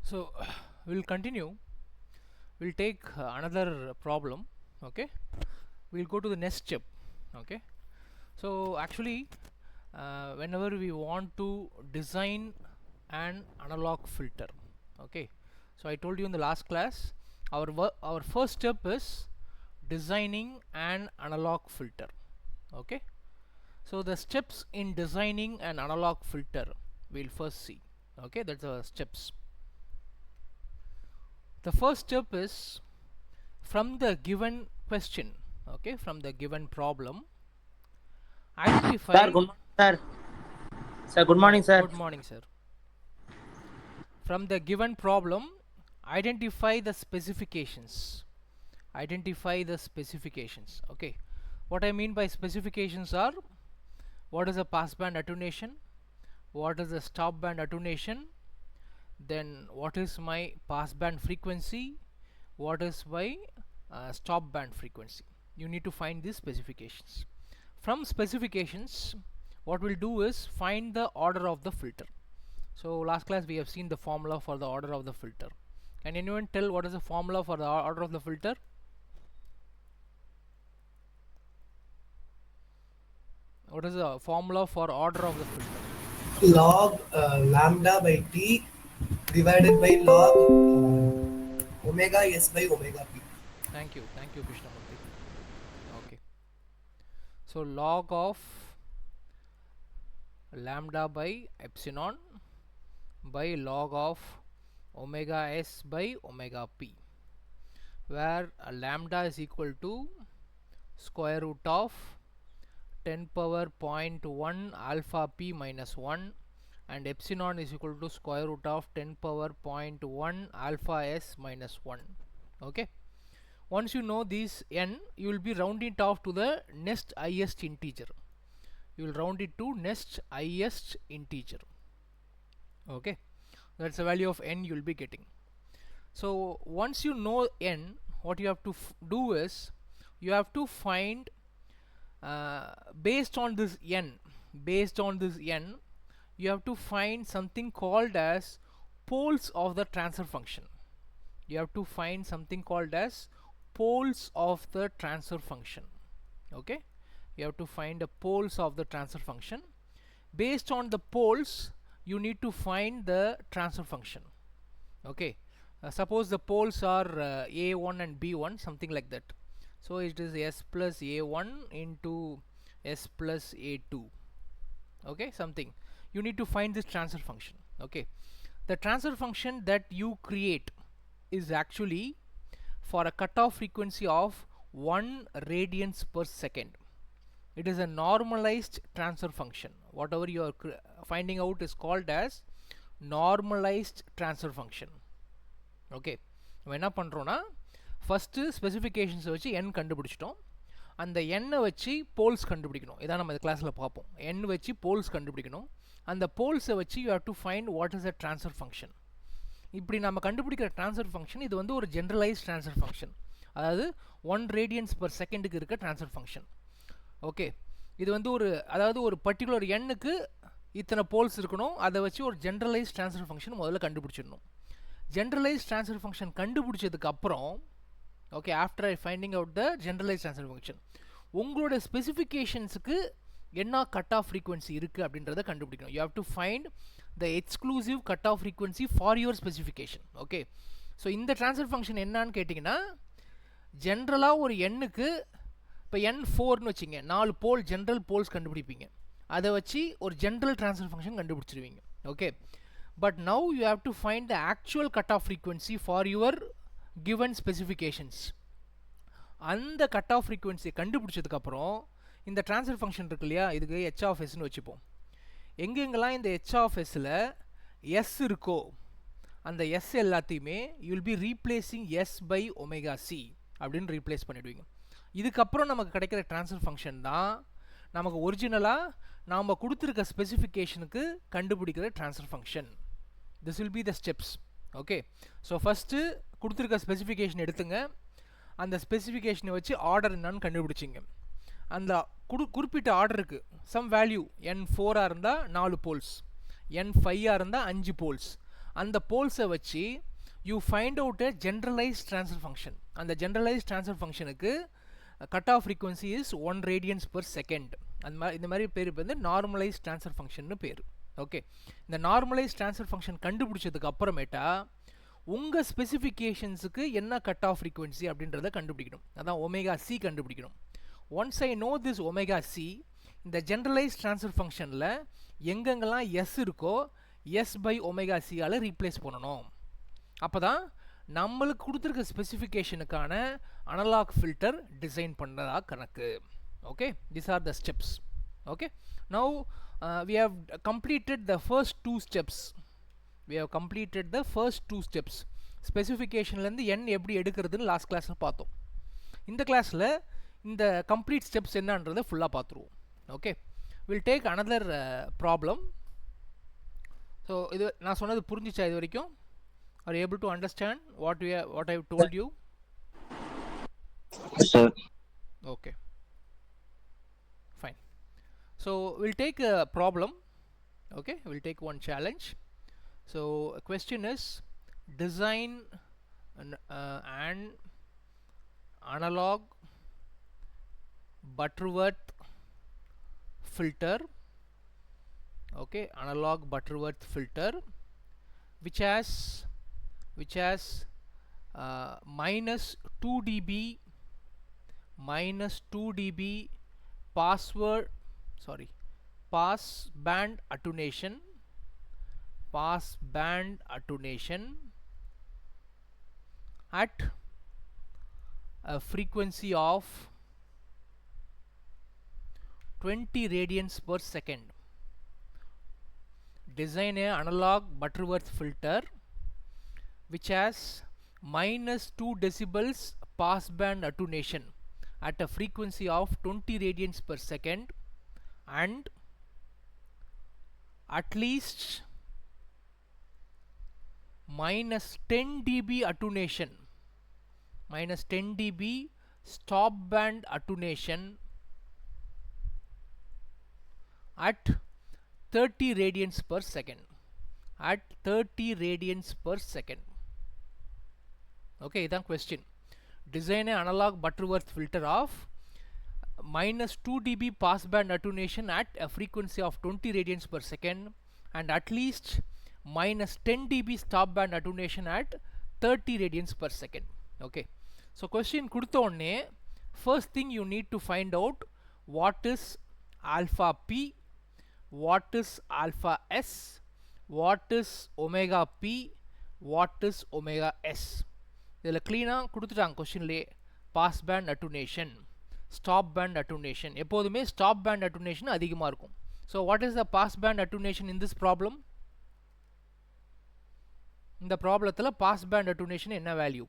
So we'll continue. We'll take another problem. Okay, we'll go to the next step. Okay, so actually whenever we want to design an analog filter, okay, so I told you in the last class our first step is designing an analog filter. Okay, so the steps in designing an analog filter we'll first see. Okay, that's the steps. The first step is from the given question, okay, from the given problem, identify. Sir, good morning, sir. Sir, good morning, sir. Good morning, sir. From the given problem, identify the specifications. Identify the specifications. Okay, what I mean by specifications are: what is a passband attenuation, what is a stop band attenuation, then what is my passband frequency, what is my stop band frequency. You need to find these specifications. From specifications, what we'll do is find the order of the filter. So last class we have seen the formula for the order of the filter. Can anyone tell what is the formula for the order of the filter? What is the formula for order of the filter? Log lambda by t divided by log omega s by omega p. Thank you Krishnamurti. Okay, so log of lambda by epsilon by log of omega s by omega p, where lambda is equal to square root of 10 power 0.1 alpha p minus 1 and epsilon is equal to square root of 10 power 0.1 alpha s minus 1. Okay, once you know these n, you will be rounding it off to the next highest integer. You will round it to next highest integer. Okay, that's the value of n you will be getting. So once you know n, what you have to do is you have to find based on this n, you have to find something called as poles of the transfer function. You have to find something called as poles of the transfer function. Okay, you have to find the poles of the transfer function. Based on the poles, you need to find the transfer function. Okay, suppose the poles are a1 and b1, something like that. So it is s plus a1 into s plus a2. Okay, something. You need to find this transfer function. Okay, the transfer function that you create is actually for a cutoff frequency of 1 radians per second. It is a normalized transfer function. Whatever you are finding out is called as normalized transfer function. Okay, என்ன பண்றோம்னா first specifications வச்சு n கண்டுபிடிச்சிட்டோம். அந்த n வச்சு poles கண்டுபிடிக்கணும். இதான் நம்ம இந்த கிளாஸ்ல பார்ப்போம். n வச்சு போல்ஸ் கண்டுபிடிக்கணும். அந்த போல்ஸை வச்சு you have to find what is a transfer function. இப்படி நம்ம கண்டுபிடிக்கிற ட்ரான்ஸ்ஃபர் ஃபங்க்ஷன் இது வந்து ஒரு ஜென்ரலைஸ் ட்ரான்ஸ்ஃபர் ஃபங்க்ஷன், அதாவது 1 ரேடியன்ஸ் பர் செகண்டுக்கு இருக்க ட்ரான்ஸ்ஃபர் ஃபங்க்ஷன். ஓகே, இது வந்து ஒரு பர்டிகுலர் எண்ணுக்கு இத்தனை போல்ஸ் இருக்கணும். அதை வச்சு ஒரு ஜென்ரலைஸ் ட்ரான்ஸ்ஃபர் ஃபங்க்ஷன் முதல்ல கண்டுபிடிச்சிடணும். ஜென்ரலைஸ் ட்ரான்ஸ்ஃபர் ஃபங்க்ஷன் கண்டுபிடிச்சதுக்கு அப்புறம், okay, after finding out the generalise transfer function, உங்களோட ஸ்பெசிஃபிகேஷன்ஸுக்கு என்ன கட் ஆஃப் ஃப்ரீக்வன்சி இருக்குது அப்படின்றத கண்டுபிடிக்கணும். You have to find the exclusive cut off frequency for your specification. Okay, so இந்த transfer function என்னான்னு கேட்டிங்கன்னா, ஜென்ரலாக ஒரு எண்ணுக்கு இப்போ n4ன்னு வச்சிங்க, 4 போல் ஜென்ரல் போல்ஸ் கண்டுபிடிப்பீங்க. அதை வச்சு ஒரு ஜென்ரல் ட்ரான்ஸ்ஃபர் ஃபங்க்ஷன் கண்டுபிடிச்சிருவீங்க. Okay, but now you have to find the actual cut off frequency for your given specifications. அந்த கட் ஆஃப் ஃப்ரீக்வன்சியை கண்டுபிடிச்சதுக்கப்புறம் இந்த ட்ரான்ஸ்ஃபர் ஃபங்க்ஷன் இருக்கு இல்லையா, இதுக்கு ஹெச் ஆஃப் எஸ்ன்னு வச்சுப்போம். எங்கெங்கெல்லாம் இந்த ஹெச் ஆஃப் எஸ்ஸில் எஸ் இருக்கோ அந்த எஸ் எல்லாத்தையுமே you will be replacing S by omega C அப்படின்னு ரீப்ளேஸ் பண்ணிவிடுவீங்க. இதுக்கப்புறம் நமக்கு கிடைக்கிற ட்ரான்ஸ்ஃபர் ஃபங்க்ஷன் தான் நமக்கு ஒரிஜினலாக நாம் கொடுத்துருக்க ஸ்பெசிஃபிகேஷனுக்கு கண்டுபிடிக்கிற transfer function. This will be the steps. Okay, so first கொடுத்துருக்க ஸ்பெசிஃபிகேஷன் எடுத்துங்க. அந்த ஸ்பெசிஃபிகேஷனை வச்சு ஆர்டர் என்னன்னு கண்டுபிடிச்சிங்க. அந்த குறிப்பிட்ட ஆர்டருக்கு சம் வேல்யூ n4 இருந்தால் 4 போல்ஸ், n5 இருந்தால் 5 போல்ஸ், அந்த போல்ஸை வச்சு you find out a generalized transfer function. அந்த generalized transfer functionக்கு cut off frequency is 1 radians per second. அந்த மாதிரி இந்த மாதிரி பேர் வந்து நார்மலைஸ் ட்ரான்ஸ்ஃபர் ஃபங்க்ஷன்னு பேர். ஓகே, இந்த நார்மலைஸ் ட்ரான்ஸ்ஃபர் ஃபங்க்ஷன் கண்டுபிடிச்சதுக்கு அப்புறமேட்டா உங்கள் ஸ்பெசிஃபிகேஷன்ஸுக்கு என்ன கட் ஆஃப் ஃப்ரீக்வன்சி அப்படின்றத கண்டுபிடிக்கணும். அதான் ஒமேகா சி கண்டுபிடிக்கணும். Once I know this omega C, இந்த ஜென்ரலைஸ் ட்ரான்ஸ்ஃபர் ஃபங்க்ஷனில் எங்கெங்கெல்லாம் எஸ் இருக்கோ எஸ் பை ஒமேகா சியால் ரீப்ளேஸ் பண்ணணும். அப்போ தான் நம்மளுக்கு கொடுத்துருக்க ஸ்பெசிஃபிகேஷனுக்கான அனலாக் ஃபில்டர் டிசைன் பண்ணுறதா கணக்கு. Okay, these are the steps. Okay, now we have completed the first two steps. ஸ்பெசிஃபிகேஷன்லேருந்து n எப்படி எடுக்கிறதுன்னு லாஸ்ட் கிளாஸில் பார்த்தோம். இந்த கிளாஸில் இந்த கம்ப்ளீட் ஸ்டெப்ஸ் என்னன்றதை ஃபுல்லாக பார்த்துருவோம். Okay, will take another problem. So இது நான் சொன்னது புரிஞ்சிச்சா இது வரைக்கும்? Are able to understand what I told you? Okay, fine. So we'll take a problem. Okay, we'll take one challenge. So a question is design an analog Butterworth filter. Okay, analog Butterworth filter which has minus 2 dB pass band attenuation at a frequency of 20 radians per second. Design a analog Butterworth filter which has minus 2 decibels pass band attenuation at a frequency of 20 radians per second and at least minus 10 dB attenuation, minus 10 dB stop band attenuation at 30 radians per second. Okay, idan question. Design an analog Butterworth filter of minus 2 dB pass band attenuation at a frequency of 20 radians per second and at least minus 10 dB stop band attenuation at 30 radians per second. Okay, so question kudutha onne first thing you need to find out what is alpha p, what is alpha s, what is omega p, what is omega s. இதில் க்ளீனாக கொடுத்துட்டாங்க கொஷின்லே. Pass band attenuation, stop band attenuation. எப்போதுமே stop band attenuation அதிகமாக இருக்கும். So what is the pass band attenuation in this problem? இந்த ப்ராப்ளத்தில் pass band attenuation என்ன வேல்யூ?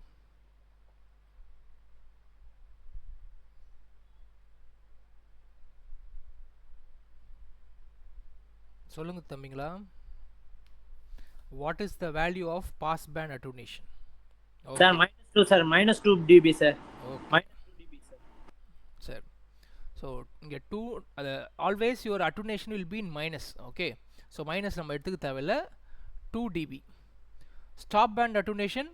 சொல்லுங்க தம்பிங்களா. What is the value of pass band attenuation? Sir, minus 2 dB, sir. Okay. Minus 2 dB, sir. Sir, so இங்கே 2 always your attenuation will be in minus. Okay, so minus நம்ம எடுத்துக்க தேவையில்ல. 2 dB stop band attenuation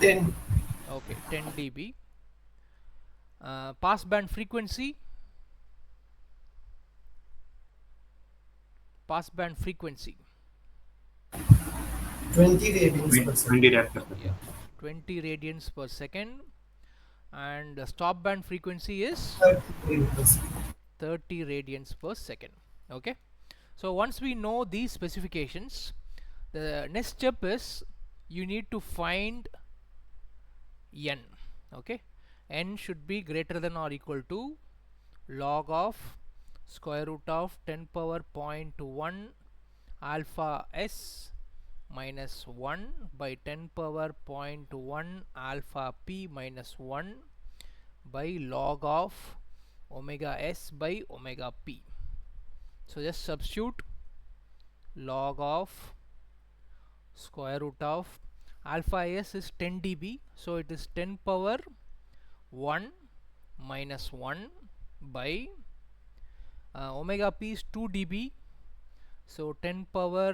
10. Okay, 10 dB. Pass band frequency 20 radians per second. Yeah, 20 radians per second. And the stop band frequency is 30 radians per second. Okay, so once we know these specifications, the next step is you need to find n. Okay, n should be greater than or equal to log of square root of 10 power 0.1 alpha s minus 1 by 10 power 0.1 alpha p minus 1 by log of omega s by omega p. So just substitute log of square root of alpha s is 10 dB, so it is 10 power 1 minus 1 by omega p is 2 dB, So 10 power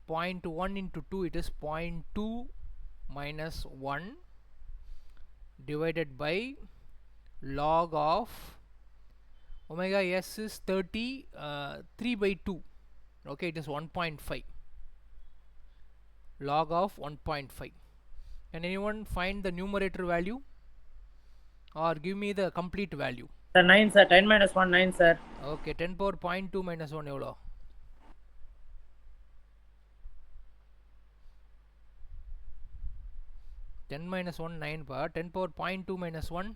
0.1 into 2, it is 0.2 minus 1 divided by log of omega s is 30, 3 by 2. Okay, it is 1.5. Log of 1.5. Can anyone find the numerator value or give me the complete value? Sir, 9, sir. 10 minus 1, 9, sir. Okay, 10 power 0.2 minus 1 எவ்வளோ? 10 minus 1 9 பா. 10 power 0.2 minus 1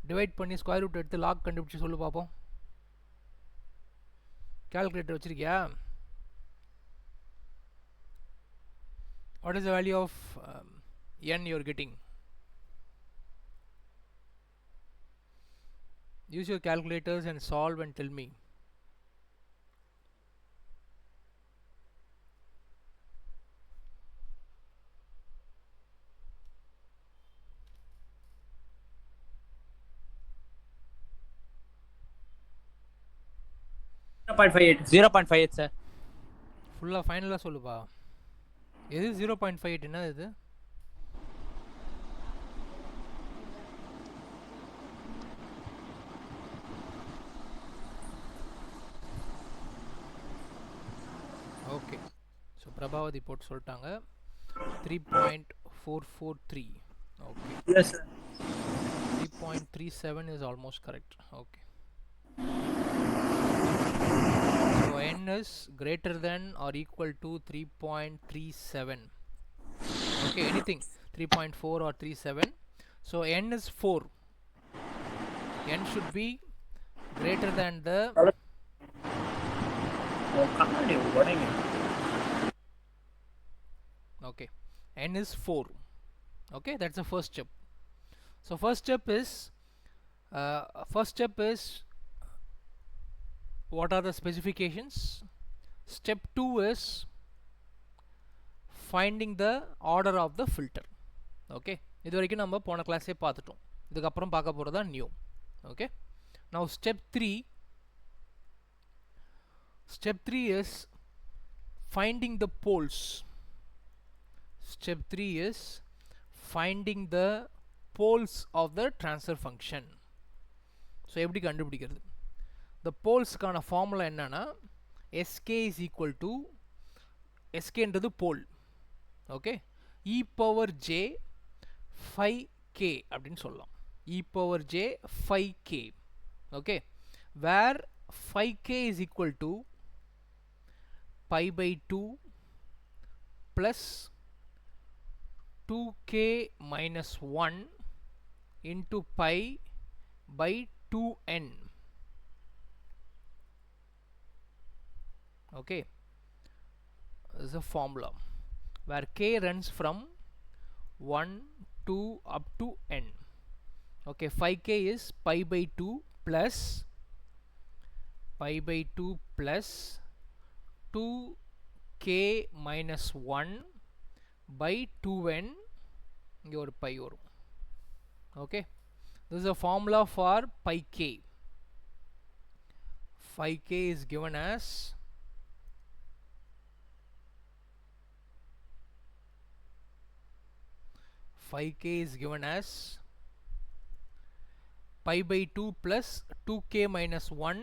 divide பண்ணி square root எடுத்து lock கண்டுபிடிச்சு சொல்லு பார்ப்போம். Calculator வச்சிருக்கியா? What is the value of n you are getting? Use your calculators and solve and tell me. Zero point five eight, sir. ஃபுல்லாக ஃபைனலாக சொல்லுப்பா. எது 0.58 என்ன இது? ஓகே, ஸோ பிரபாவதி போட்டு சொல்லிட்டாங்க 3.443. Okay, Yes, sir. 3.37 is almost correct. Okay, so n is greater than or equal to 3.37. Okay, anything 3.4 or 37. So n is 4. N should be greater than the okay, n is 4. Okay, that's the first step. So first step is what are the specifications? Step 2 is finding the order of the filter. Okay, இது வரைக்கும் நம்ம போன கிளாஸே பார்த்துட்டோம். இதுக்கு அப்புறம் பார்க்க போறதா new. Okay, now step 3 is finding the poles. Step 3 is finding the poles of the transfer function. So எப்படி கண்டுபிடிக்கிறது? The polesக்கான ஃபார்முலா என்னன்னா sk is equal to sk என்றது pole. Okay, e power j 5k அப்படின்னு சொல்லலாம். e power j 5k. Okay, where 5k is equal to pi by 2 plus 2k minus 1 into pi by 2n. Okay, this is a formula where k runs from 1 to up to n. Okay, 5k is pi by 2 plus 2k minus 1 by 2n. இங்க ஒரு pi வரும். Okay, this is a formula for pi k. 5k is given as pi by 2 plus 2k minus 1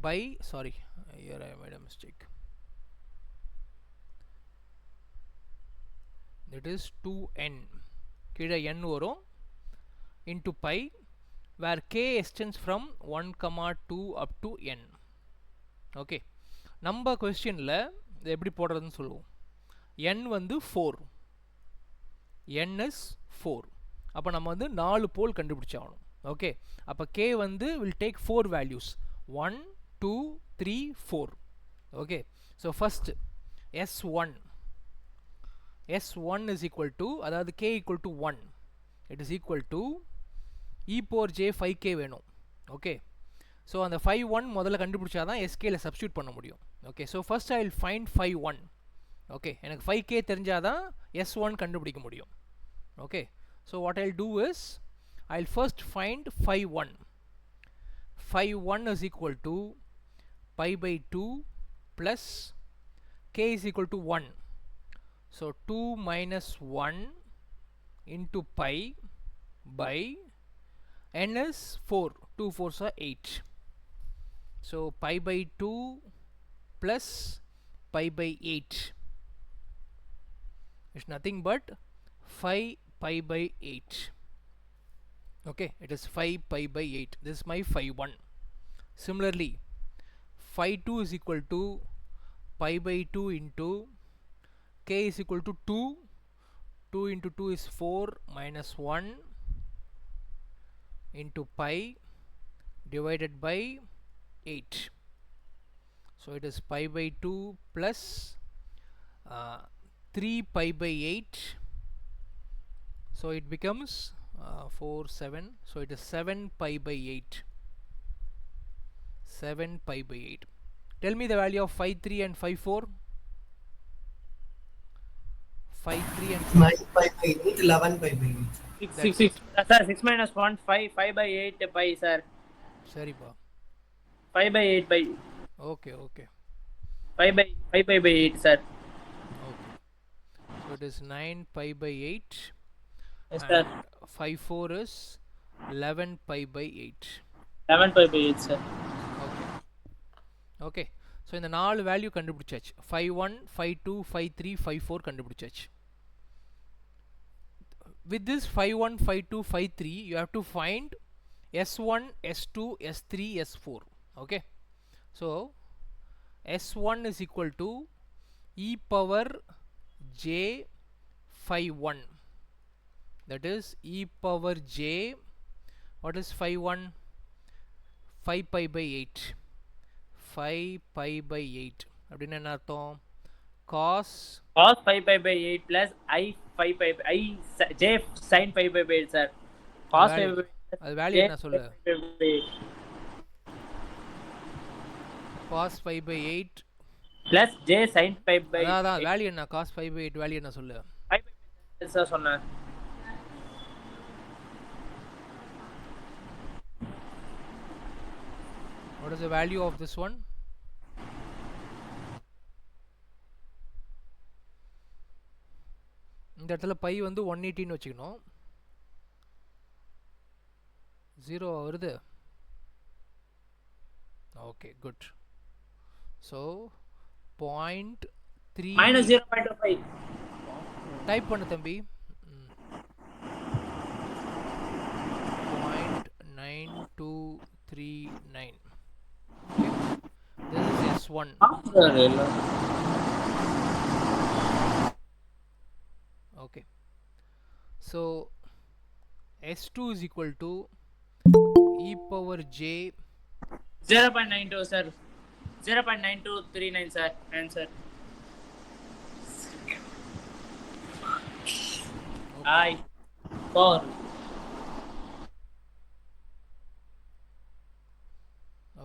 by, sorry, here I made a mistake. That is 2n. கீழே n வரும் into pi where k extends from 1, 2 up to n. Okay, நம்ம கொஸ்டின்ல இது எப்படி போடுறதுன்னு சொல்லுவோம். n வந்து 4. n is 4. அப்போ நம்ம வந்து 4 போல் கண்டுபிடிச்சாகணும். ஓகே, அப்போ k வந்து will take 4 values 1 2 3 4. Okay, so first s1 is equal to, அதாவது k equal to 1, it is equal to e power j 5k வேணும். ஓகே, ஸோ அந்த 5 1 முதல்ல கண்டுபிடிச்சாதான் skல சப்ஸ்டியூட் பண்ண முடியும். Okay, so first I will find 5 1. Okay, எனக்கு 5k தெரிஞ்சாதான் s1 கண்டுபிடிக்க முடியும். Okay, so what I'll do is I'll first find 5 1. 5 1 is equal to pi by 2 plus k is equal to 1. So 2 minus 1 into pi by n is 4. 2 4s are 8. So pi by 2 plus pi by 8 is nothing but 5 pi by 8. Okay, it is 5 pi by 8. This is my phi 1. Similarly, phi 2 is equal to pi by 2 into k is equal to 2. 2 into 2 is 4 minus 1 into pi divided by 8. So it is pi by 2 plus 3 pi by 8. So it becomes 4 7. So it is 7 pi by 8. 7 pi by 8. Tell me the value of phi 3 and phi 4. Phi 3 and 9 pi by 8, 11 pi by 8. 6 6 6. Sir, 6 minus 1 5 5 by 8 pi sir. Sorry ba. 5 by 8 by Okay, okay. 5 by 5 by 8 sir. Okay. So it is 9 pi by 8. Yes sir. And phi 4 is 11 pi by 8. 11 pi by 8 sir. Okay. Okay. So இந்த நாலு value கண்டுபிடிச்சாச்சு. phi 1, phi 2, phi 3, phi 4 கண்டுபிடிச்சாச்சு. With this phi 1, phi 2, phi 3, you have to find S1, S2, S3, S4. Okay. So S1 is equal to e power j phi 1. That is e power j. What is phi 1? 5 pi by 8. 5 pi by 8 அப்படின்னா என்ன அர்த்தம்? cos 5 pi by 8 plus I 5 pi by I j sin 5 pi by 8 sir. Cos 5 by 8 அது value என்ன சொல்லு? cos 5 by 8 plus j sin 5 by அதான் value என்ன? cos 5 by 8 value என்ன சொல்லு? 5 by 8 sir சொன்னேன். What is the value of this one? இந்த இடத்துல பை வந்து 180 வச்சுக்கணும். 0 வருது. Okay, good. So 0.3 minus 0.25. Type பண்ணு தம்பி. 0.9239. Okay. This is S1. Okay. So S2 is equal to e power j 0.92 sir. 0.9239 sir. Answer. I 4.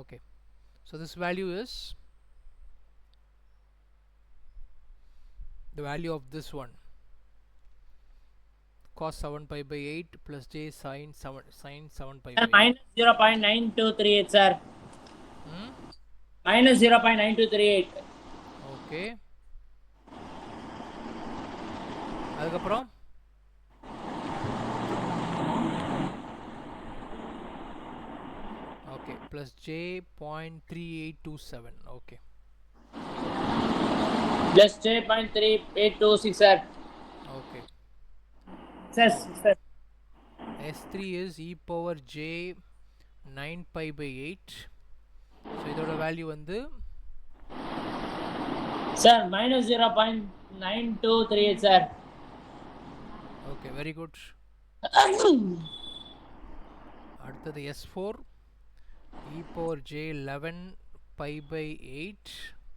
Okay. So this value is the value of this one. Cos 7 pi by 8 plus j sin 7 pi by 8. Minus 0.9238 sir. Minus 0.9238. Okay. அதுக்கப்புறம் okay plus j 0.3827. Okay. Plus j.3826 sir. Okay. Sir. S3 is e power j 9 pi by 8. So இதோட value வந்து Sir, minus 0.9238 sir. okay, very good. அடுத்தது S4 e power j 11 pi by 8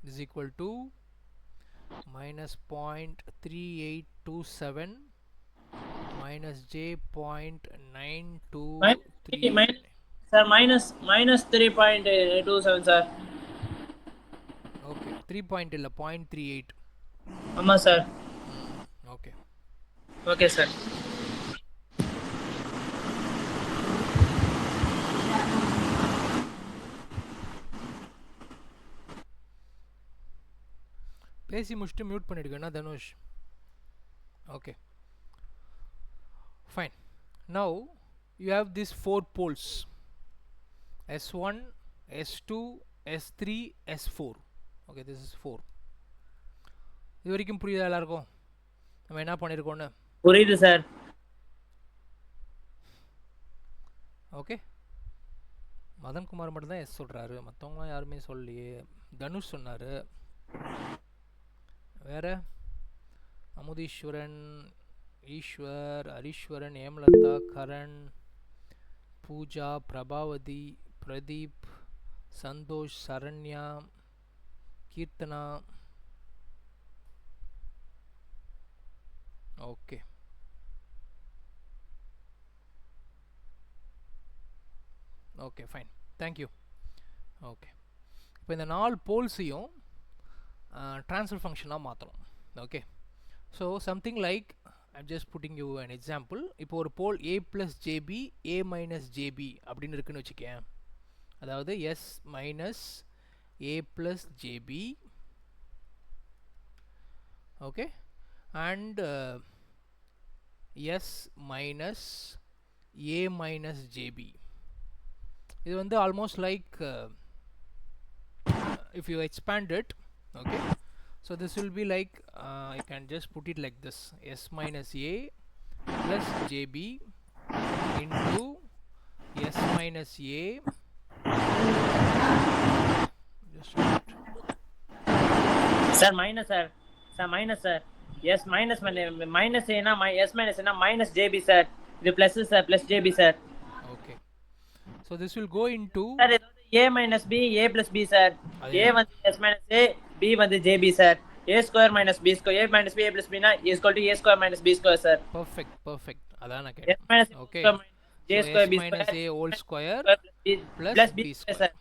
is equal to minus 0.3827 minus j 0.923. Sir, minus 3.27 sir. Okay, 3 point illa 0.38. Amma sir. Okay. Okay sir. பேசி முடிச்சுட்டு mute பண்ணிடுங்க Dhanush. Okay, fine. Now you have these 4 poles, S1, S2, S3, S4. Okay, this is 4. இது வரைக்கும் புரியுதா எல்லாருக்கும் நம்ம என்ன பண்ணியிருக்கோன்னு? புரியுது சார். ஓகே, மதன்குமார் மட்டும் தான் எஸ் சொல்கிறாரு, மற்றவங்களாம் யாருமே சொல்லலையே. தனுஷ் சொன்னார், வேற Amudheeswaran, Eswar, Hareeswaran, Hemalatha, Karan, Pooja, Prabhavathi, Pradeep, Santhosh, Saranya, Keerthana. Okay, okay fine, thank you. Okay, இப்போ இந்த 4 போல்ஸையும் ட்ரான்ஸ்ஃபர் ஃபங்க்ஷனாக மாற்றணும். Okay, so something like I'm just putting you an example. இப்போ ஒரு போல் a + jb, a - jb அப்படின்னு இருக்குன்னு வச்சுக்கேன். அதாவது s minus a plus jb, okay, and s minus a minus jb. இது வந்து almost like if you expand it, okay, so this will be like you can just put it like this: s minus a plus jb into s minus a. Just sir minus sir. Sir minus sir. S minus minus ஏனா S minus ஏனா minus JB sir. இது plus sir, plus JB sir. okay, so this will go into sir இது a minus b, a plus b sir. a வந்து s minus a, b வந்து jb sir. a square minus b square, a minus b, a plus b னா is equal to a square minus b square sir. perfect, perfect. அதான் நான் கேட்டேன். s minus okay, j square b minus square a whole square plus b square sir.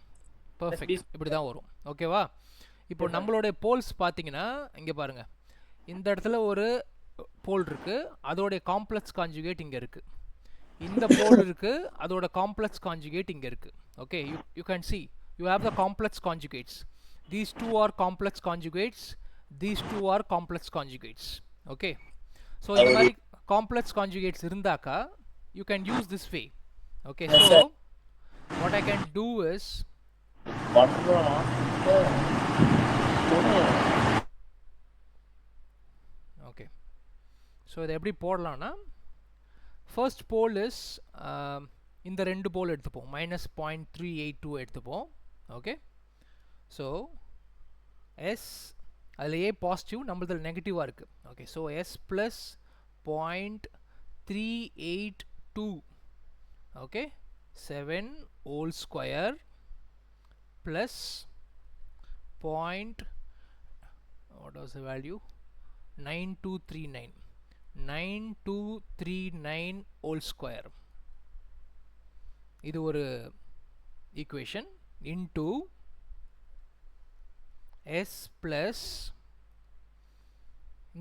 perfect, இப்படி தான் வரும். ஓகேவா? இப்போ நம்மளோட போல்ஸ் பார்த்தீங்கன்னா இங்கே பாருங்க, இந்த இடத்துல ஒரு போல் இருக்கு, அதோடைய காம்ப்ளெக்ஸ் கான்ஜுகேட் இங்கே இருக்கு. இந்த போல் இருக்கு, அதோட காம்ப்ளெக்ஸ் கான்ஜுகேட் இங்கே இருக்கு. Okay, you can see you have the complex conjugates. These two are complex conjugates, these two are complex conjugates. Okay, so இந்த மாதிரி complex conjugates இருந்தாக்கா you can use this way. Okay, so what I can do is okay, so இதை எப்படி போடலாம்னா, first pole is இந்த 2 போல் எடுத்துப்போம், -0.382 எடுத்துப்போம். Okay, so S அதில் A positive, நம்மளதில் நெகட்டிவாக இருக்குது. Okay, so S plus 0.382, okay, 7 whole square plus what was the value, 9239 whole square. இது ஒரு equation into s plus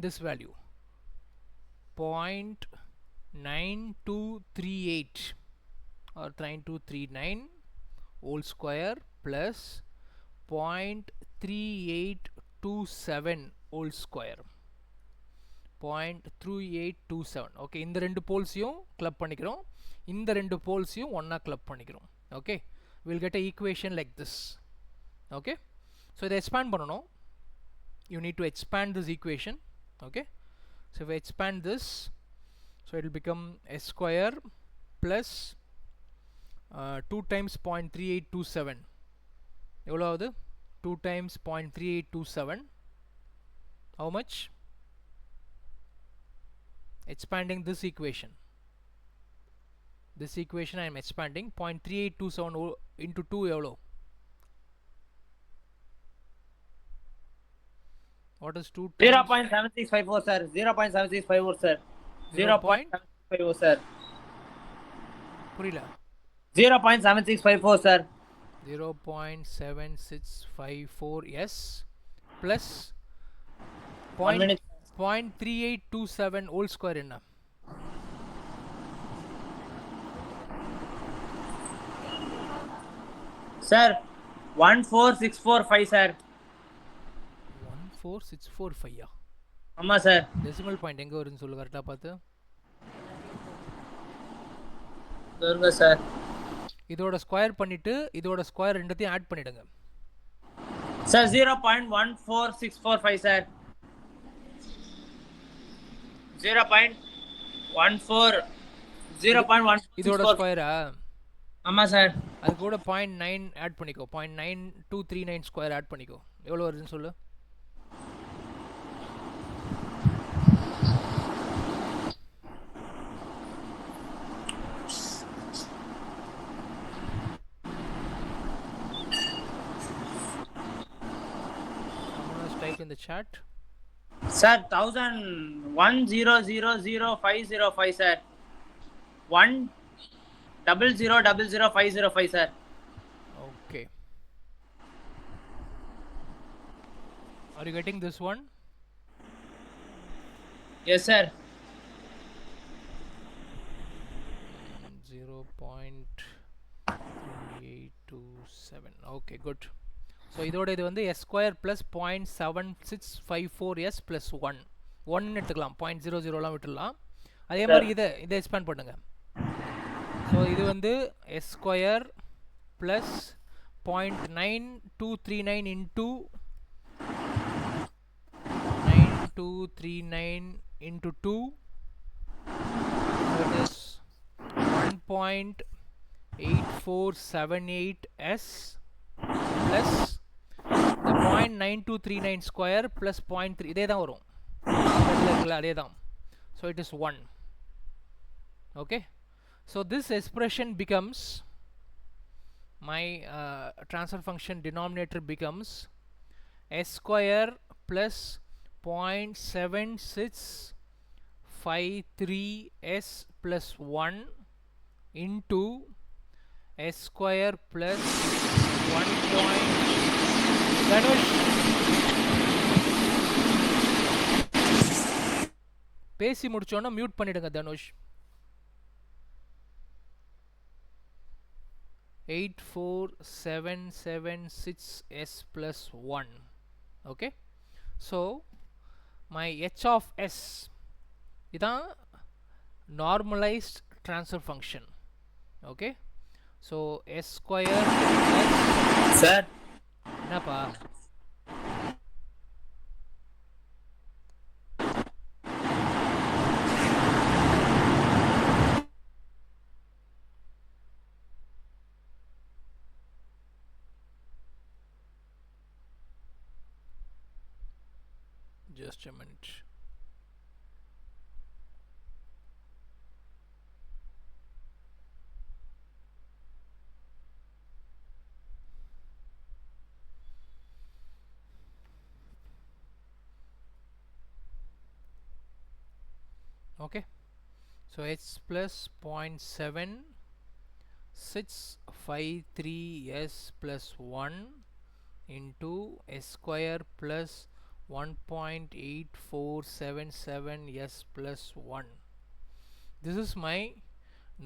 this value 0.9238 or 9239 whole square plus 0.3827 whole square, 0.3827. Okay, இந்த 2 போல்ஸையும் club பண்ணிக்கிறோம், இந்த 2 போல்ஸையும் ஒன்றா கிளப் பண்ணிக்கிறோம். Okay, we'll get a equation like this. Okay, so இதை expand பண்ணணும். You need to expand this equation. Okay, so if I expand this, so it will become s square plus 2 times 0.3827. எவ்வளோ ஆகுது? 2 times 0.3827. How much? Expanding this equation. This equation I am expanding. 0.3827 into 2 எவ்வளோ? What is 2 times? 0.7654 sir. 0.7654 sir. 0.7654 sir. புரியல. 0.7654 sir. 0.7654 yes plus 1 minute. 0.3827 whole square என்ன? Sir 14645 sir. 4645 ஆமா sir. Decimal point எங்க வருதுன்னு சொல்லு கரெக்டா பார்த்து. இருங்க சார். இதோட ஸ்கொயர் பண்ணிட்டு இதோட ஸ்கொயர் ரெண்டுத்தையும் ஆட் பண்ணிடுங்க சார். 0.14645 சார். இதோட 0.14645. ஸ்கொயரா? ஆமா சார். அது கூட 0.9 ஆட் பண்ணிக்கோ. 0.9239 ஸ்கொயர் ஆட் பண்ணிக்கோ. எவ்வளோ வருதுன்னு சொல்லு. Type in the chat. Sir, 1,000,00505 sir. 1,000,00505 sir. Okay. Are you getting this one? Yes sir. 0.3827. Okay, good. So இதோட இது வந்து s square plus 0.7654s plus 1 1 எடுத்துக்கலாம். 0.00 லாம் விட்டுடலாம். அதே மாதிரி இதை எக்ஸ்பேண்ட் பண்ணுங்க. ஸோ இது வந்து s square plus 0.9239 into 2 that is 1.8478s plus the 0.9239 square plus 0.3 இதே தான் வரும். அதே தான். So it is 1. Okay. So this expression becomes my transfer function denominator becomes s square plus 0.7653s plus 1 into s square plus 1. Dhanush, பேசி முடிச்சோன்னா mute பண்ணிடுங்க Dhanush. 84776s plus 1. Okay. So my h of s இதான் normalized transfer function. Okay. So s square plus sir என்னப்பா just a minute. Okay, so h plus 0.7653s plus 1 into s square plus 1.8477s plus 1. This is my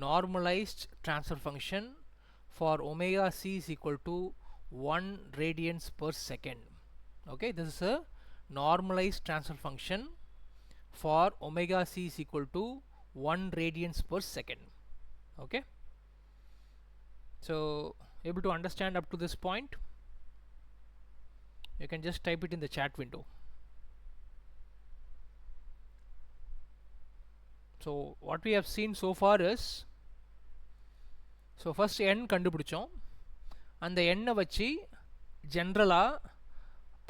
normalized transfer function for omega c is equal to 1 radians per second. Okay, this is a normalized transfer function for omega c is equal to 1 radians per second. Okay, so able to understand up to this point? You can just type it in the chat window. So what we have seen so far is, so first n கண்டுபிடிச்சோம். அந்த n வச்சு ஜென்ரலா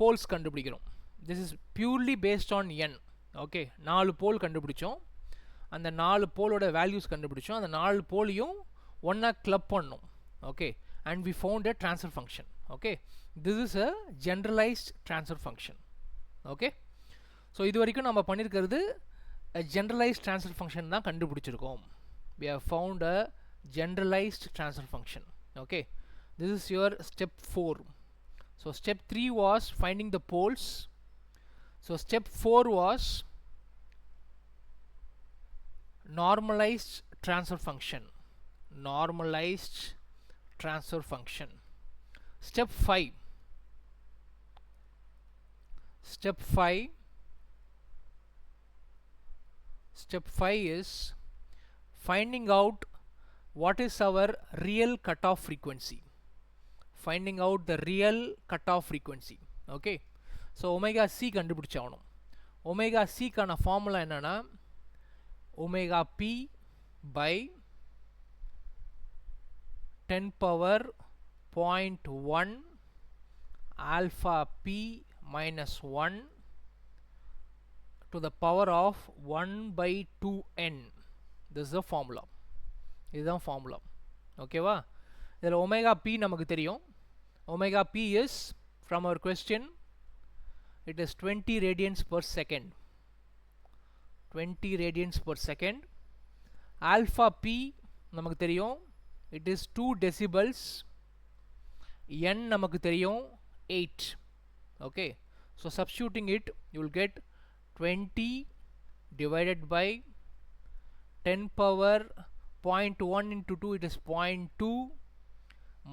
poles கண்டுபிடிக்கிறோம். This is purely based on n. Okay, 4 போல் கண்டுபிடிச்சோம். அந்த 4 போலோட values கண்டுபிடிச்சோம். அந்த 4 போலையும் ஒண்ணா கிளப் பண்ணோம். Okay, and we found a transfer function. Okay, this is a generalized transfer function. Okay, so இது வரைக்கும் நம்ம பண்ணிருக்கிறது a generalized transfer function தான் கண்டுபிடிச்சிருக்கோம். We have found a generalized transfer function. Okay, this is your step 4. So step 3 was finding the poles. So step 4 was normalized transfer function. Normalized transfer function. Step 5. step 5 is finding out what is our real cutoff frequency. Finding out the real cutoff frequency. Okay, so omega c கண்டுபிடிச்சாகணும். omega c கான formula என்னன்னா omega p by 10 power 0.1 alpha p minus 1 to the power of 1 by 2n. This is the formula. இதுதான் formula. ஓகேவா? இதில் omega p நமக்கு தெரியும். omega p is from our question it is 20 radians per second. 20 radians per second. alpha p நமக்கு தெரியும் it is 2 decibels. n நமக்கு தெரியும் 8. okay, so substituting it you will get 20 divided by 10 power 0.1 into 2 it is 0.2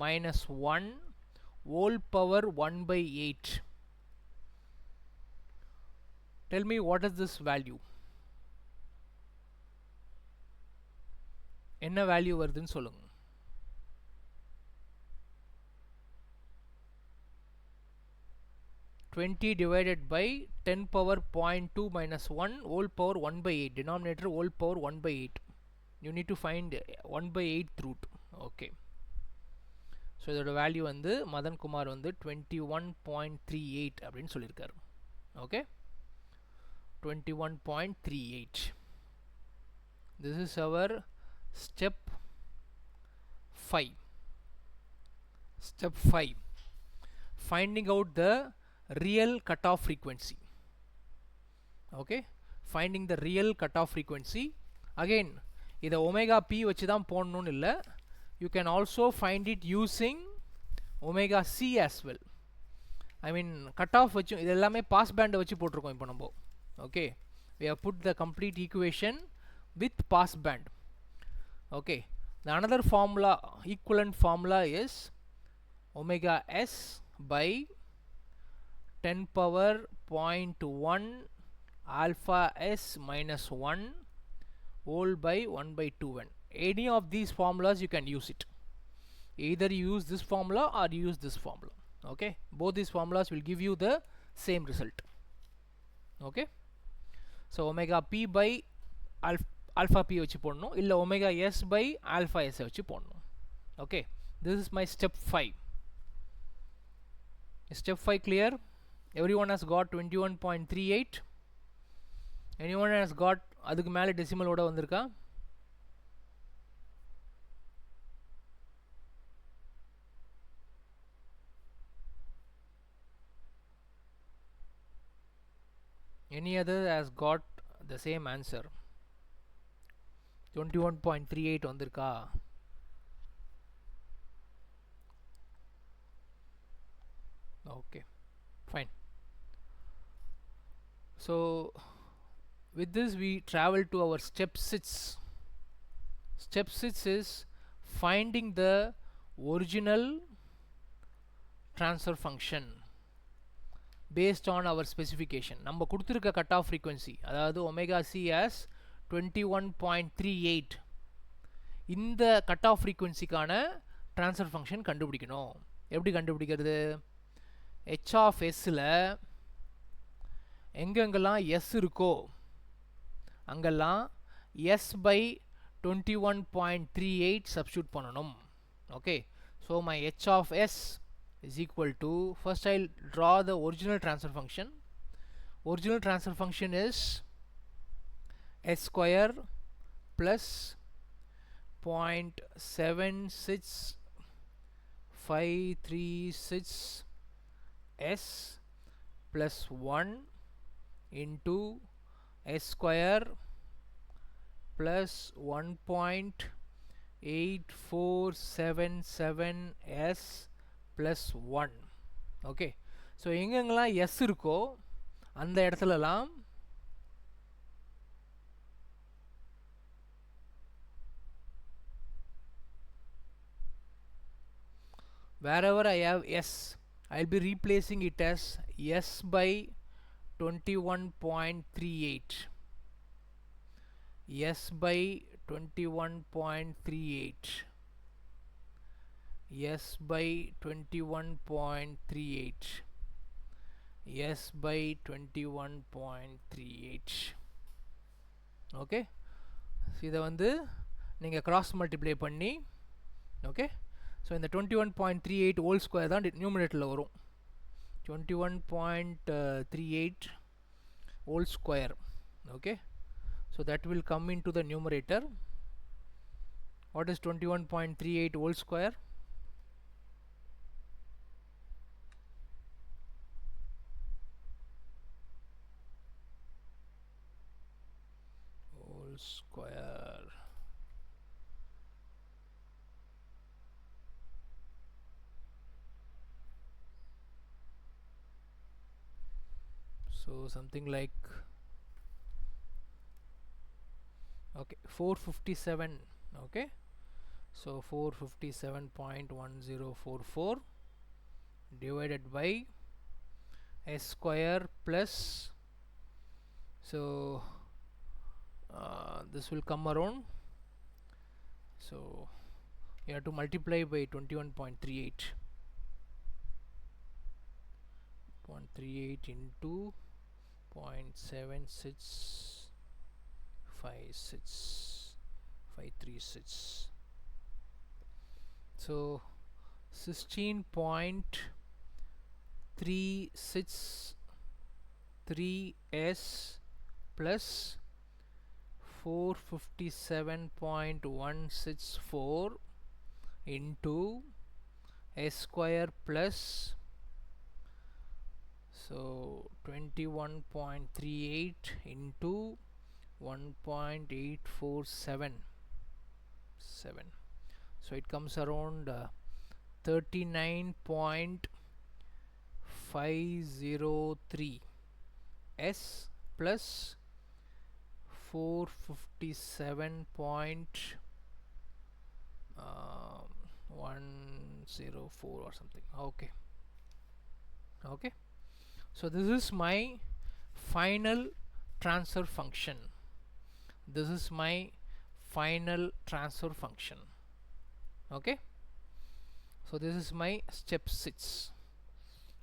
minus 1 whole power 1 by 8. Tell me what is this value? என்ன value வருதுன்னு சொல்லுங்க. Twenty divided by 10 power 0.2 minus 1 whole power 1 by 8. Denominator whole power 1 by 8. You need to find 1 by 8th root. Okay. So இதோட value வந்து மதன் குமார் வந்து 21.38 அப்படின்னு சொல்லியிருக்காரு. Okay, 21.38. This is our step 5. Step 5, finding out the real cutoff frequency. Okay, finding the real cutoff frequency. Again இதை omega p வச்சு தான் போடணும்னு இல்லை, you can also find it using omega c as well. I mean cutoff வச்சு இது எல்லாமே pass பேண்டை வச்சு போட்டிருக்கோம் இப்போ நம்ம. okay, we have put the complete equation with pass band. okay, the another formula, equivalent formula is omega s by 10 power 0.1 alpha s minus 1 whole by 1 by 2n. Any of these formulas you can use it. Either you use this formula or you use this formula. okay, both these formulas will give you the same result. okay, so omega p by alpha p வச்சு போடணும், இல்லை omega s by alpha s வச்சு போடணும். okay, this is my step 5. Is step 5 clear? Everyone has got 21.38. anyone has got அதுக்கு மேலே decimal ஓட வந்திருக்கா? any other has got the same answer? 21.38 வந்திருக்கா? okay, fine. So with this we travel to our step 6. Step 6 is finding the original transfer function based on our specification. நம்ம கொடுத்திருக்க cutoff frequency அதாவது omega c as 21.38. இந்த cutoff frequencyக்கான transfer function கண்டுபிடிக்கணும். எப்படி கண்டுபிடிக்கிறது? h of sல எங்கெங்கெல்லாம் s இருக்கோ அங்கெல்லாம் s by 21.38 substitute பண்ணணும். okay, so my h of s is equal to, first I'll draw the original transfer function. Original transfer function is s square plus 0.76536 s plus 1 into s square plus 1.8477 s plus 1. okay, so எங்கெங்கெல்லாம் s இருக்கோ அந்த இடத்துலலாம் wherever I have s, I'll be replacing it as s by 21.38, S by 21.38, S by 21.38, S by 21.38. okay, so இதை வந்து நீங்கள் cross multiply பண்ணி, okay, so இந்த 21.38 whole square தான் நியூமரேட்டரில் வரும். 21.38 whole square, okay, so that will come into the numerator. What is 21.38 whole square? Whole square, so something like, okay, 457, okay, so 457.1044 divided by s square plus, so this will come around, so you have to multiply by 21.38 into 0.7656536, so 16.363s plus 457.164 into s square plus, so 21.38 into 1.8477, so it comes around 39.503 s plus 457.104 or something. Okay, okay, so this is my final transfer function. This is my final transfer function. Okay, so this is my step 6.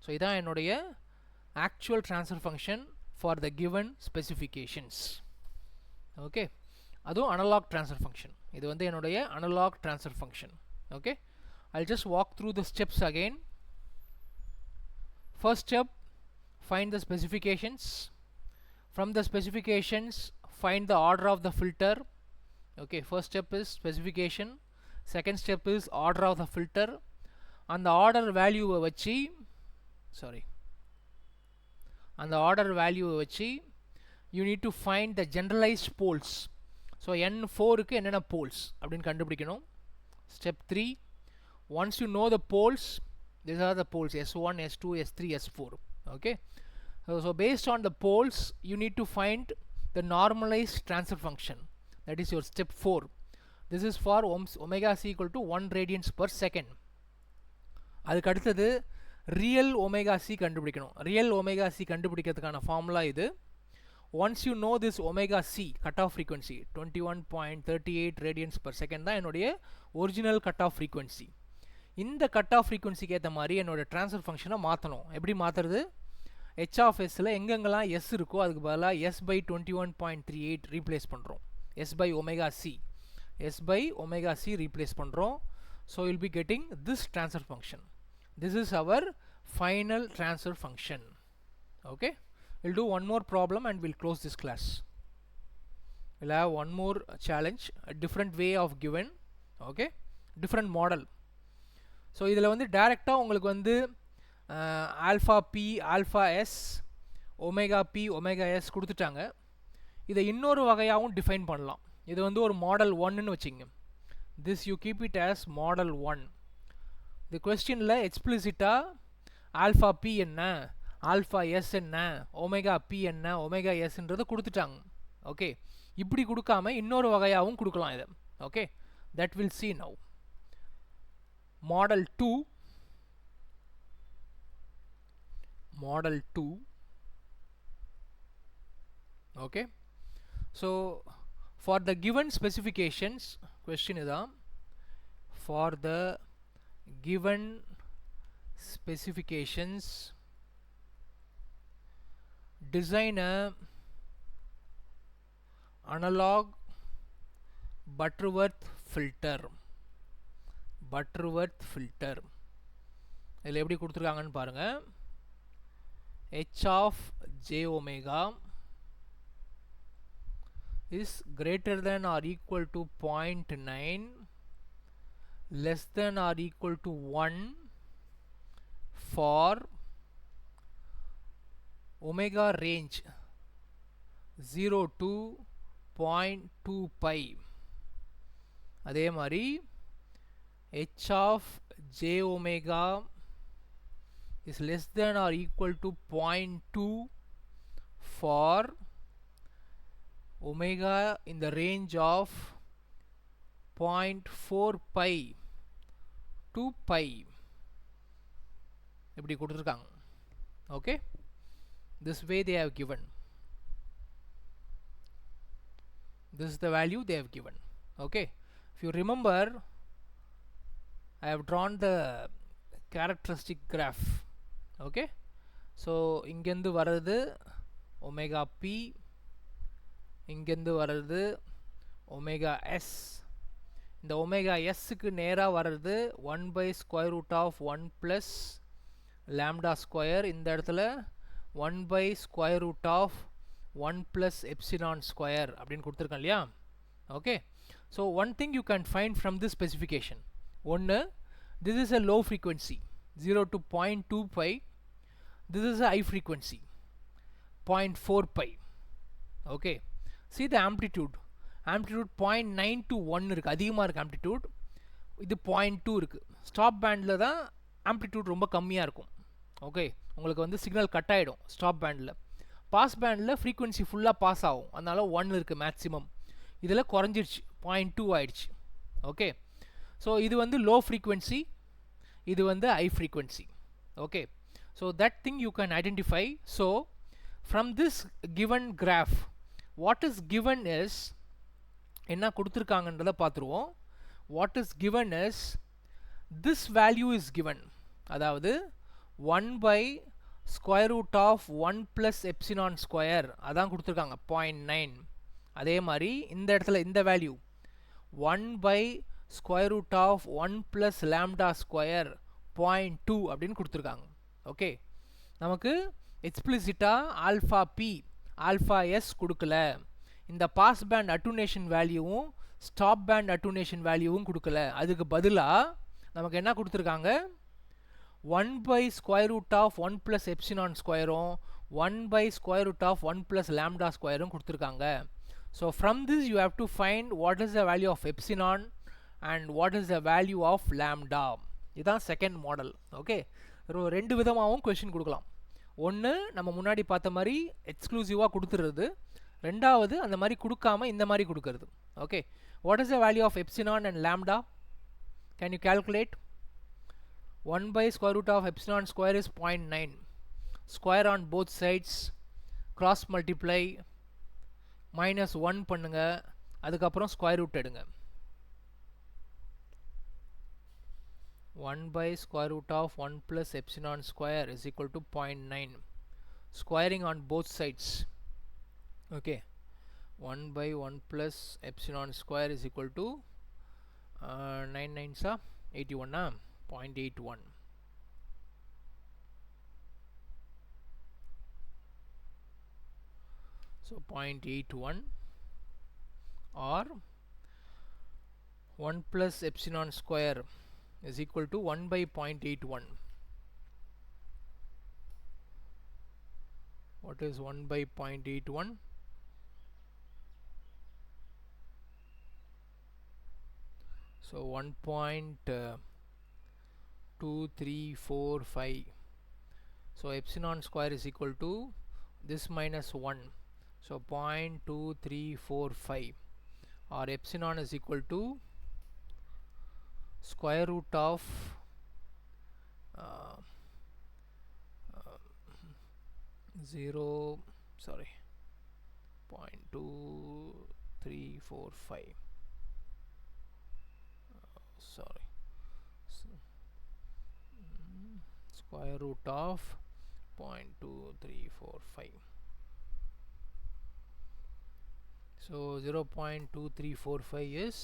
so இதான் என்னுடைய actual transfer function for the given specifications. okay, அதுவும் analog transfer function. இது வந்து என்னுடைய analog transfer function. okay, I'll just walk through the steps again. First step, find the specifications. From the specifications, find the order of the filter. okay, first step is specification, second step is order of the filter. அந்த order வேல்யூவை வச்சு, sorry, அந்த order வேல்யூவை வச்சு you need to find the generalized poles. so n4க்கு என்னென்ன poles அப்படின்னு கண்டுபிடிக்கணும். step 3, once you know the poles, these are the poles s1 s2 s3 s4. okay, so based on the poles you need to find the normalized transfer function, that is your step 4. this is for omega c equal to 1 radians per second. அதுக்கு அடுத்தது real omega C கண்டுபிடிக்கணும். Real omega C கண்டுபிடிக்கிறதுக்கான formula இது. once you know this omega c cutoff frequency 21.38 radians per second தான் என்னுடைய original cutoff frequency. இந்த cutoff frequencyக்கு ஏற்ற மாதிரி என்னோட ட்ரான்ஸ்ஃபர் ஃபங்க்ஷனை மாற்றணும். எப்படி மாற்றுறது? h of sல எங்கெங்கெல்லாம் s இருக்கோ அதுக்கு பதிலாக s by 21.38 ரீப்ளேஸ் பண்ணுறோம். s by omega c, s by omega c replace பண்ணுறோம். so you'll be getting this transfer function. this is our final transfer function. okay, we'll do one more problem and we'll close this class. we'll have one more challenge, a different way of given, okay, different model. so இதில் வந்து டைரெக்டாக உங்களுக்கு வந்து alpha P alpha S omega P omega S கொடுத்துட்டாங்க. இதை இன்னொரு வகையாகவும் define பண்ணலாம். இது வந்து ஒரு மாடல் 1ன்னு வச்சுங்க. this you keep it as model 1. இந்த கொஸ்டினில் எக்ஸ்பிளிசிட்டாக ஆல்ஃபா பி என்ன, ஆல்ஃபா எஸ் என்ன, ஒமேகா பி என்ன, ஒமேகா எஸ்ன்றதை கொடுத்துட்டாங்க. ஓகே, இப்படி கொடுக்காம இன்னொரு வகையாகவும் கொடுக்கலாம் இதை. Okay, that will see now. model 2, model 2 Okay, so for the given specifications, question is for the given specifications, design a analog Butterworth filter. Butterworth filter இதில் எப்படி கொடுத்துருக்காங்கன்னு பாருங்க. h of j omega is greater than or equal to 0.9, less than or equal to 1 for omega range 0 to 0.2 pi. அதே மாதிரி h of j omega is less than or equal to 0.2 for omega in the range of 0.4 pi to pi. இப்படி கொடுத்துருக்காங்க. Okay, this way they have given, this is the value they have given. Okay, if you remember, I have drawn the characteristic graph. Okay, so இங்கேருந்து வர்றது omega p, இங்கேருந்து வர்றது omega s, இந்த omega s க்கு நேராக வர்றது 1 by square root of 1 plus lambda square, இந்த இடத்துல 1 by square root of 1 plus epsilon square அப்படின்னு கொடுத்துருக்கேன் இல்லையா. Okay, so one thing you can find from this specification, ஒன்று, this is a low frequency 0 to 0.2 pi, this is a high frequency 0.4 pi. Okay, see the amplitude 0.9 to 1 இருக்கு, அதிகமாக இருக்குது amplitude. இது 0.2 இருக்குது. Stop பேண்டில் தான் ஆம்ப்ளிடியூட் ரொம்ப கம்மியாக இருக்கும். ஓகே, உங்களுக்கு வந்து சிக்னல் கட் ஆகிடும் ஸ்டாப் பேண்டில். பாஸ் பேண்டில் ஃப்ரீக்வன்சி ஃபுல்லாக பாஸ் ஆகும், அதனால 1 இருக்குது மேக்ஸிமம். இதில் குறைஞ்சிருச்சு 0.2 ஆயிடுச்சு. ஓகே, ஸோ இது வந்து லோ ஃப்ரீக்வன்சி, இது வந்து high frequency. Okay, so that thing you can identify. So from this given graph what is given is, என்ன கொடுத்துருக்காங்கன்றதை பார்த்துருவோம். What is given is this value is given, அதாவது 1 by square root of 1 plus epsilon square அதான் கொடுத்துருக்காங்க 0.9. அதே மாதிரி இந்த இடத்துல இந்த value 1 by square root of 1 plus lambda square 0.2 அப்படின்னு கொடுத்துருக்காங்க. ஓகே, நமக்கு எக்ஸ்பிளிசிட்டாக ஆல்ஃபா பி ஆல்ஃபா எஸ் கொடுக்கல, இந்த பாஸ் பேண்ட் அட்டூனேஷன் வேல்யூவும் ஸ்டாப் பேண்ட் அட்டூனேஷன் வேல்யூவும் கொடுக்கல. அதுக்கு பதிலாக நமக்கு என்ன கொடுத்துருக்காங்க, 1 by square root of 1 plus epsilon ஸ்கொயரும் 1 by square root of 1 plus lambda ஸ்கொயரும் கொடுத்துருக்காங்க. So from this you have to find what is the value of epsilon and what is the value of lambda. இதுதான் second model. Okay, ரெண்டு விதமாகவும் question கொடுக்கலாம். ஒன்று நம்ம முன்னாடி பார்த்த மாதிரி எக்ஸ்க்ளூசிவாக கொடுத்துறது, ரெண்டாவது அந்த மாதிரி கொடுக்காம இந்த மாதிரி கொடுக்கறது. Okay, what is the value of epsilon and lambda? Can you calculate? 1 by square root of epsilon square is 0.9. Square on both sides, cross multiply, minus 1 பண்ணுங்க, அதுக்கப்புறம் square root எடுங்க. 1 by square root of 1 plus epsilon square is equal to 0.9. Squaring on both sides. Okay, 1 by 1 plus epsilon square is equal to 9 9s are 81, 0.81. So 0.81 or 1 plus epsilon square is equal to 1 by 0.81. What is 1 by 0.81? So 1.2345. So epsilon square is equal to this minus 1. So 0.2345 or epsilon is equal to square root of 0, sorry, 0.2345. Sorry. Square root of 0.2345. So 0.2345 is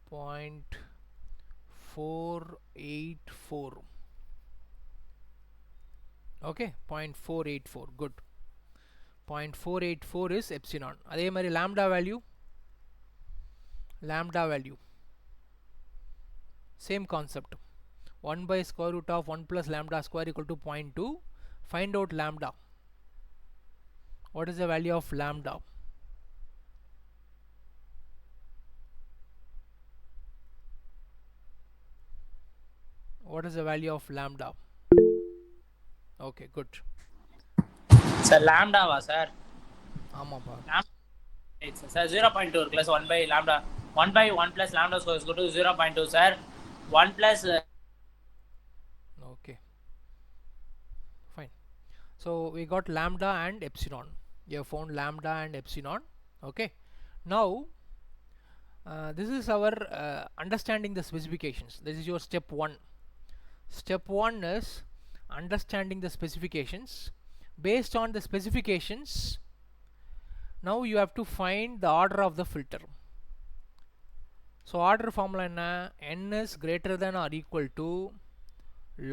0.484. Okay, 0.484. Good. 0.484 is epsilon. அதே மாதிரி lambda value same concept. 1 by square root of 1 plus lambda square equal to 0.2. Find out lambda. What is the value of lambda? What is the value of lambda? Okay, good. Sir, lambda va sir? ஆமாப்பா. Sir, 0.2 plus 1 by lambda. 1 by 1 plus lambda square is equal to 0.2, sir. 1 plus... Okay. Fine. So we got lambda and epsilon. You have found lambda and epsilon. Okay. Now, this is our understanding the specifications. This is your step 1. Step 1 is understanding the specifications. Based on the specifications, now you have to find the order of the filter. So order formula enna? N is greater than or equal to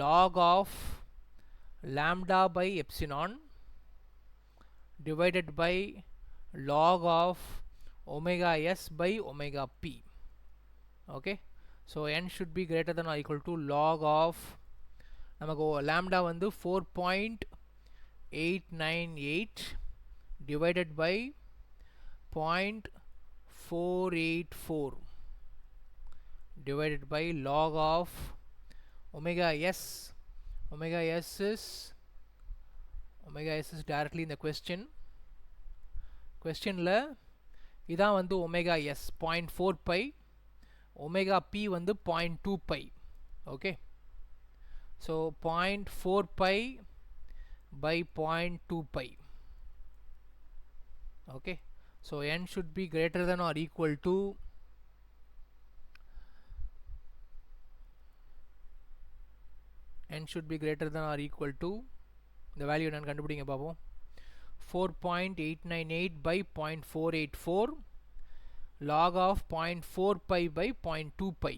log of lambda by epsilon divided by log of omega s by omega p. Okay, so n should be greater than or equal to log of நமக்கு lambda வந்து 4.898 divided by 0.484 divided by log of omega s. Omega s is directly in the questionல இதான் வந்து omega s 0.4 pi, omega p வந்து 0.2 pi. Okay, so 0.4 pi by 0.2 pi. Okay, so n should be greater than or equal to the value நான் கண்டுபிடிங்க பாப்போம். 4.898 by 0.484 log of 0.4 pi by 0.2 pi.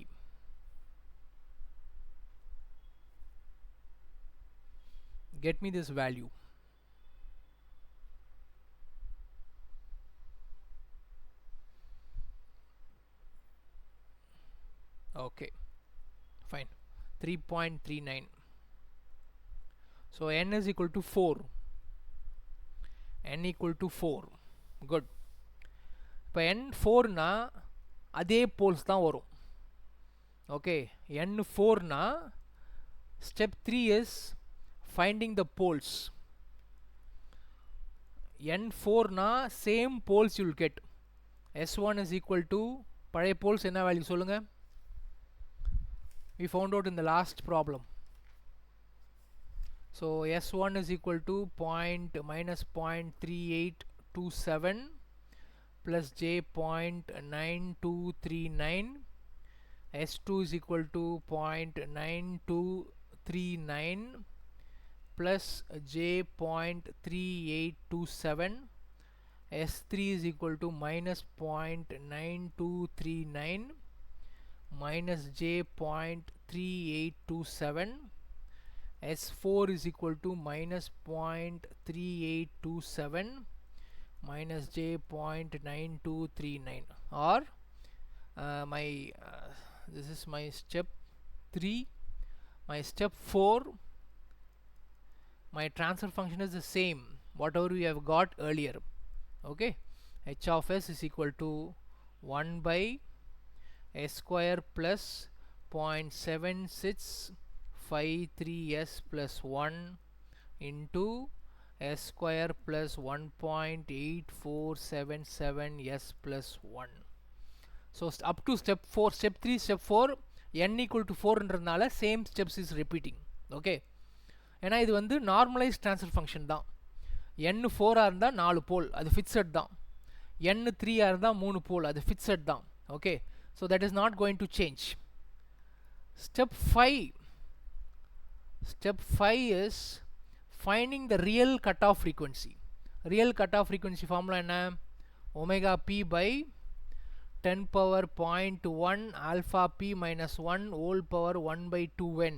Get me this value. Okay, fine. 3.39. So n is equal to 4. n equal to 4. Good. இப்போ n 4 னா அதே poles தான் வரும். Okay, n 4 னா step 3 is finding the poles. n 4 னா same poles you will get. s1 is equal to பழைய poles என்ன value சொல்லுங்க? We found out in the last problem. So s1 is equal to minus 0.3827 plus j 0.9239. s2 is equal to 0.9239 plus j 0.3827. s3 is equal to minus 0.9239 minus j 0.3827. s4 is equal to minus 0.3827 minus j 0.9239. Or this is my step 3. My step 4, my transfer function is the same whatever we have got earlier. Okay, h of s is equal to 1 by s square plus 0.7653s plus 1 into s square plus 1.8477s plus 1. So up to step 4, step 3, step 4, n equal to 4 ன்றதுனால same steps is repeating. Okay, ஏன்னா இது வந்து normalise transfer function தான். n 4 இருந்தால் 4 போல், அது fixed தான். n 3 இருந்தால் 3 போல், அது fixed தான். Okay, so that is not going to change. Step 5 is finding the real cutoff frequency. Real cutoff frequency formula என்ன? omega p by 10 power 0.1 alpha p minus 1 whole power 1 by 2n.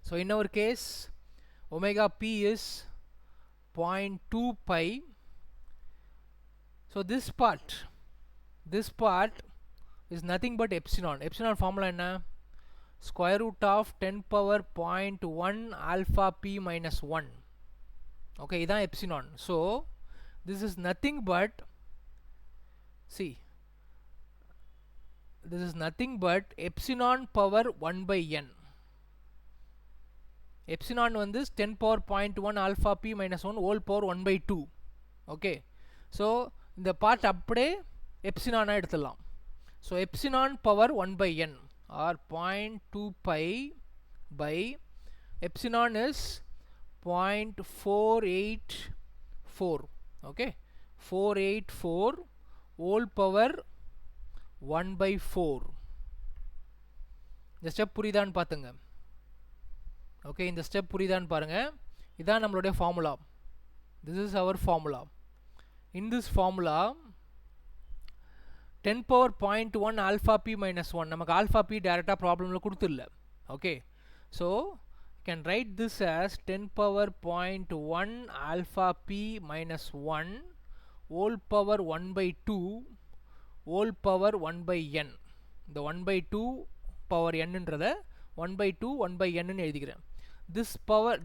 So in our case, omega p is 0.2 pi. So this part is nothing but epsilon. Epsilon formula என்ன? Square root of 10 power 0.1 alpha p minus 1. Okay, இதான் epsilon. So this is nothing but, see, this is nothing but epsilon power 1 by n. Epsilon வந்து 10 power 0.1 alpha p minus 1 whole power 1 by 2. Okay, so இந்த part அப்படியே epsilon எடுத்துடலாம். So epsilon power 1 by n or 0.2 pi by epsilon is 0.484. Okay, 484 whole power 1 by 4. இந்த step புரியுதான்னு பார்த்துங்க. Okay, இந்த step புரியுதான்னு பாருங்க. இதான் நம்மளுடைய formula. This is our formula. In this formula, 10 power 0.1 alpha p minus 1, நமக்கு alpha p டைரெக்டாக ப்ராப்ளமில் கொடுத்துடல. Okay, so can write this as 10 power 0.1 alpha p minus 1 whole power 1 by 2 whole power 1 by n. இந்த 1 by 2 power n ன்றத 1 by 2 1 by n ன்னு எழுதிக்கிறேன்.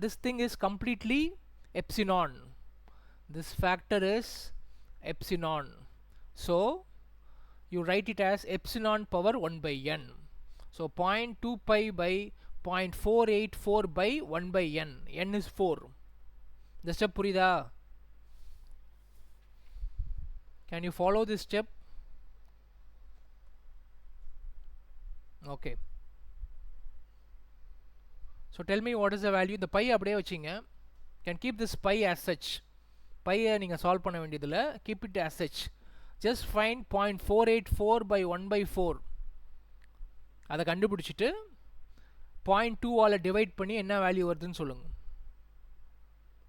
This thing is completely epsilon. This factor is epsilon. So you write it as epsilon power 1 by n. So 0.2 pi by 0.484 by 1 by n. n is 4. The step புரியுதா? Can you follow this step? Okay. So tell me what is the value. இந்த pi அப்படியே வச்சிங்க. Can keep this pi as such. pi நீங்கள் solve பண்ண வேண்டியதில்லை. Keep it as such. Just find 0.484 by 1 by 4. அதை கண்டுபிடிச்சிட்டு 0.2 all divide பண்ணி என்ன வேல்யூ வருதுன்னு சொல்லுங்க.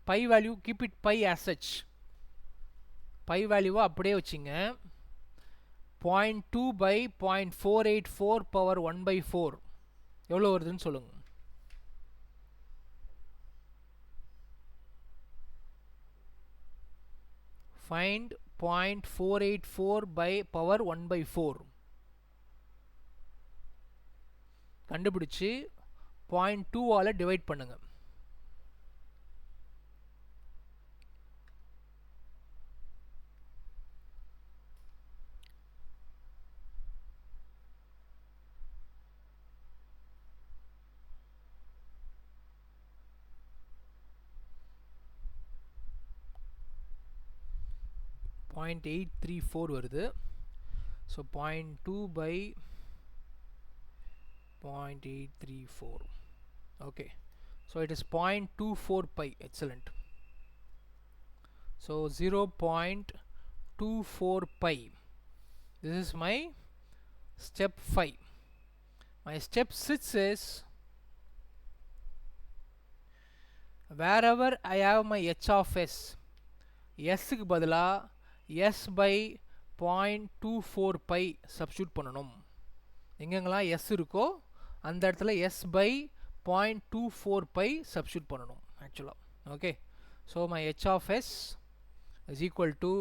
pi value keep it pi as such. pi வேல்யூவை அப்படியே வச்சிங்க. 0.2 by 0.484 power 1 by 4 எவ்வளோ வருதுன்னு சொல்லுங்க. Find 0.484 by power 1 by 4. கண்டுபிடிச்சு 0.2 ஆல் டிவைட் பண்ணுங்க. .834 வருது. So 0.2 by 0.834. Okay, so it is 0.24 pi. Excellent. So 0.24 pi. This is my step 5. My step 6 is wherever I have my h of s, s க்கு பதிலா s by 0.24 pi substitute பண்ணணும். எங்கெங்கெல்லாம் s இருக்கோ அந்த இடத்துல s by 0.24 pi substitute பண்ணணும் ஆக்சுவலாக. Okay, so my h of s is equal to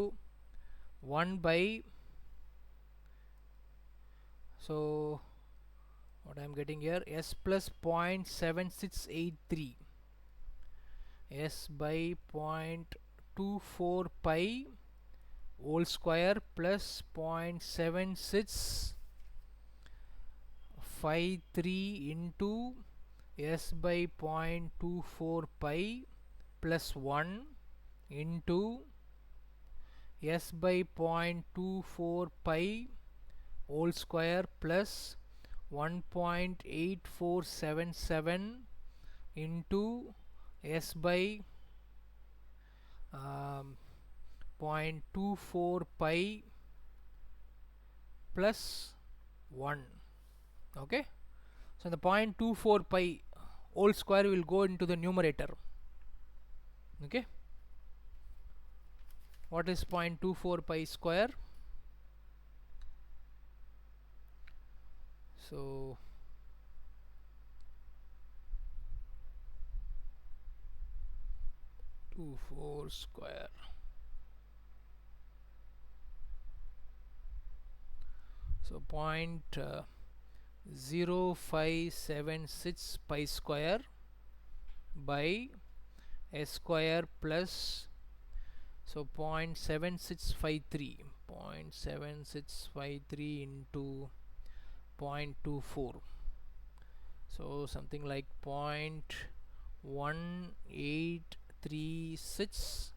1 by, so what I am getting here, s plus 0.7683 s by 0.24 pi whole square plus 0.7653 into s by 0.24 pi plus 1 into s by 0.24 pi whole square plus 1.8477 into s by 0.24 pi plus 1. Okay, so the 0.24 pi whole square will go into the numerator. Okay, what is 0.24 pi square? So 24 square, so 0.0576 pi square by s square plus, so 0.7653 into 0.24, so something like 0.1836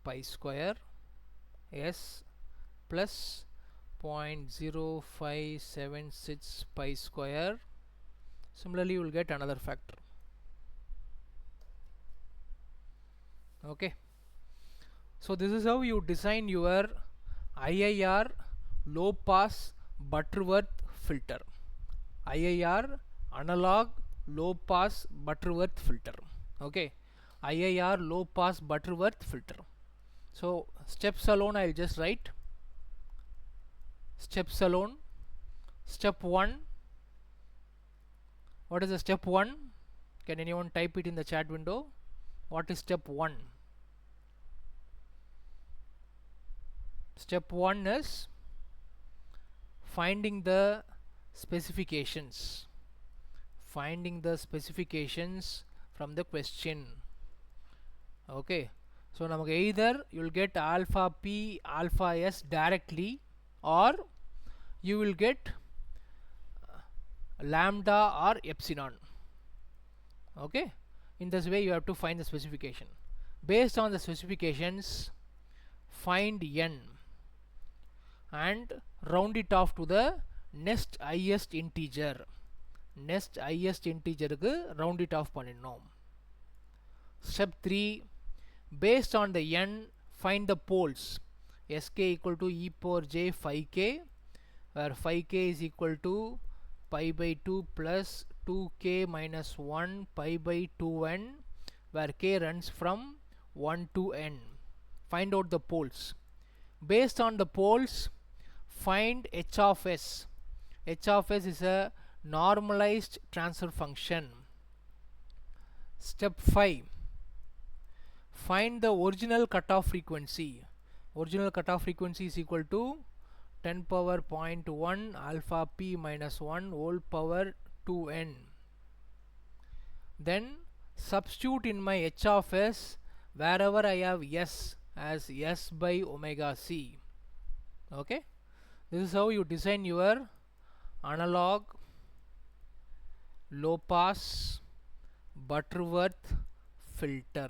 pi square s plus 0.0576 pi square. Similarly, you will get another factor. Okay, so this is how you design your IIR low pass Butterworth filter. IIR analog low pass Butterworth filter. Okay, IIR low pass Butterworth filter. So steps alone I'll just write. Steps alone. Step 1. What is the step 1? Can anyone type it in the chat window? What is step 1? Step 1 is finding the specifications. Finding the specifications from the question. Okay, so namak either you will get alpha p alpha s directly, or you will get lambda or epsilon. Okay, in this way you have to find the specification. Based on the specifications, find n and round it off to the next highest integer. Next highest integer க்கு round it off பண்ணிடணும். Step 3, based on the n, find the poles. Sk equal to e power j 5k, where 5k is equal to pi by 2 plus 2k minus 1 pi by 2n, where k runs from 1 to n. Find out the poles. Based on the poles, find h of s. H of s is a normalized transfer function. Step 5, find the original cutoff frequency. Original cutoff frequency is equal to 10 power 0.1 alpha p minus 1 whole power 2n. Then substitute in my h of s wherever I have s as s by omega c. Okay, this is how you design your analog low pass Butterworth filter.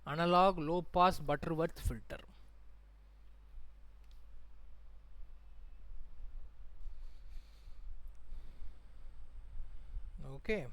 Analog low pass Butterworth filter. Okay.